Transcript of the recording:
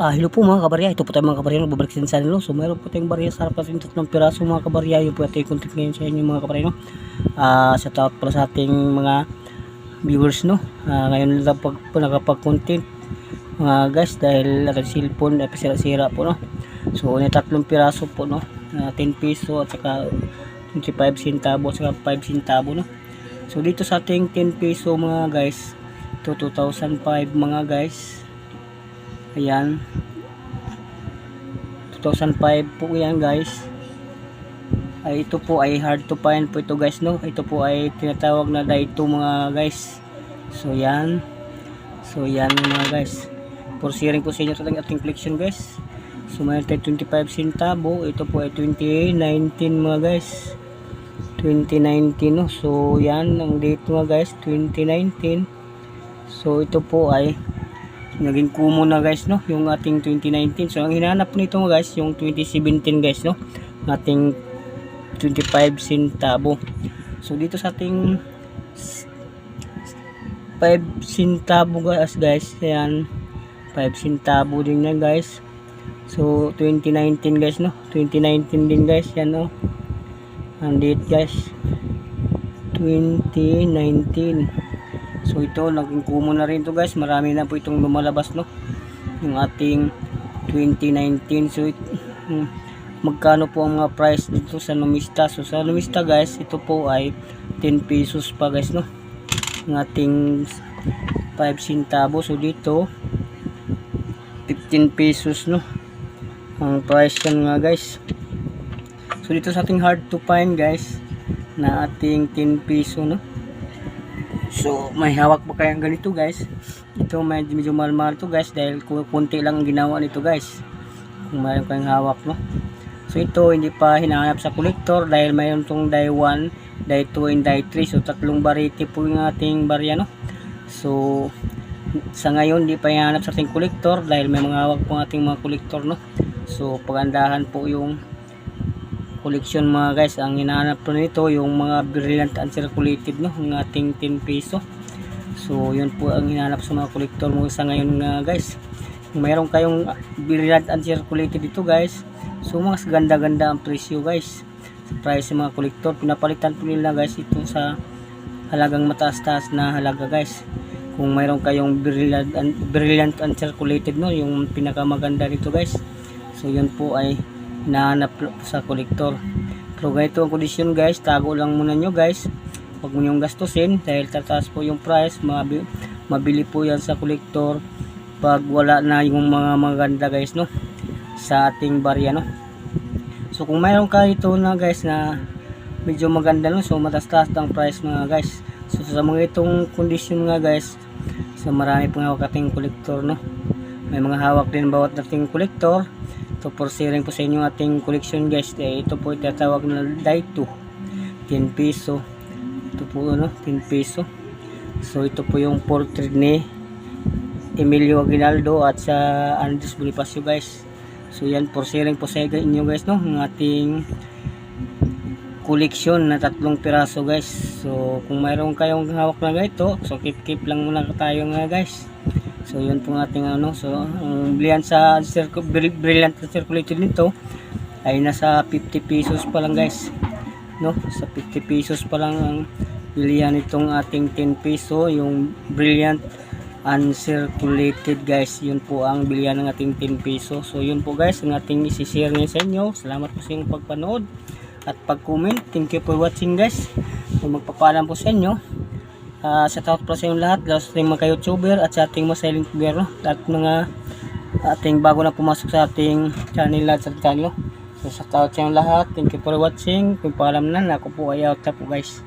Hello po mga kabarya, ito po tayo mga kabarya, nagbabalik din sa inyo. So mayroon po tayong barya sa harap natin, 3 piraso mga kabarya. Yung po ating content ngayon sa inyo mga kabarya, no? Shout out pala sa ating mga viewers, no? Ngayon lang po nakapag-content mga guys, dahil ating cellphone ay sira po, no? So 3 piraso po, no? 10 piso at saka 25 centavo at saka 5 centavo, no? So dito sa ating 10 piso mga guys, ito 2005 mga guys. Ayan, 2005 po yan guys. Ito po ay hard to find po ito guys, no? Ito po ay tinatawag na daito mga guys. So yan mga guys, for sharing po sa inyo sa ating collection guys. So mayroon tayo 25 centavo. Ito po ay 2019 mga guys, 2019, no? So yan ang date mga guys, 2019. So ito po ay naging kumo na guys, no, yung ating 2019. So ang hinahanap nito guys yung 2017 guys, no, ating 25 centavo. So dito sa ating 5 centavo guys, ayan, 5 centavo din yan guys. So 2019 guys, no, 2019 din guys yan, no, ang date guys 2019. So ito naging kumo na rin to guys, marami na po itong lumalabas, no, yung ating 2019. So magkano po ang mga price dito sa Numista? So sa Numista guys, ito po ay 10 pesos pa guys, no, yung ating 5 centavo. So dito 15 pesos, no, ang price yan nga guys. So dito sa ating hard to find guys na ating 10 peso, no. So may hawak pa kayang ganito guys. Ito medyo mahal to guys, dahil kunti lang ang ginawa nito guys, kung mayroon kayong hawak, no. So ito hindi pa hinahanap sa collector, dahil mayroon tong die 1, die 2 and die 3. So tatlong variety po yung ating barya, no. So sa ngayon hindi pa hinahanap sa ating collector, dahil may mga hawak po ating mga collector, no. So pagandahan po yung collection mga guys. Ang hinahanap po nito yung mga brilliant uncirculated, no, ng ating 10 peso. So yun po ang hinahanap sa mga collector mo sa ngayon guys. Kung mayroon kayong brilliant uncirculated dito guys, so mas ganda-ganda ang presyo guys. Sa price ng mga collector, pinapalitan po nila guys ito sa halagang mataas-taas na halaga guys. Kung mayroon kayong brilliant uncirculated, no, yung pinakamaganda dito guys, so yun po ay hinahanap sa kolektor. Pero ganito ang kondisyon guys, tago lang muna nyo guys, huwag mo nyong gastusin, dahil tataas po yung price. Mabili po yan sa kolektor pag wala na yung mga maganda guys, no, sa ating barya, no. So kung mayroon ka ito na guys na medyo maganda, no, so mataas-taas ang price mga guys. So sa mga itong kondisyon nga guys, so marami pong hawak ating kolektor, no, may mga hawak din bawat ating kolektor. So for sharing po sa inyo ating collection guys, ito po itatawag na die 2, 10 peso. Ito po, no, 10 peso. So ito po yung portrait ni Emilio Aguinaldo at sa Andres Bonifacio guys. So yan, for sharing po sa inyo guys, no, ng ating collection na 3 piraso guys. So kung mayroon kayong hawak na ganito, so keep lang muna tayo nga guys. So yun po ating ano, so ang brilliant circulated nito ay nasa 50 pesos pa lang guys, no, sa 50 pesos pa lang ang bilihan itong ating 10 peso, yung brilliant uncirculated guys. Yun po ang bilihan ng ating 10 peso. So yun po guys ang ating isi-share ngayon sa inyo. Salamat po sa inyong pagpanood at pag-comment. Thank you for watching guys. So magpapaalam po sa inyo. Shout out po sa inyong lahat, lalo sa ating mga YouTuber at sa ating mga silent viewer, no, at mga ating bago na pumasok sa ating channel at sa channel. So shout out sa inyong lahat. Thank you for watching. Kung paalam na, ako po ay out na po guys.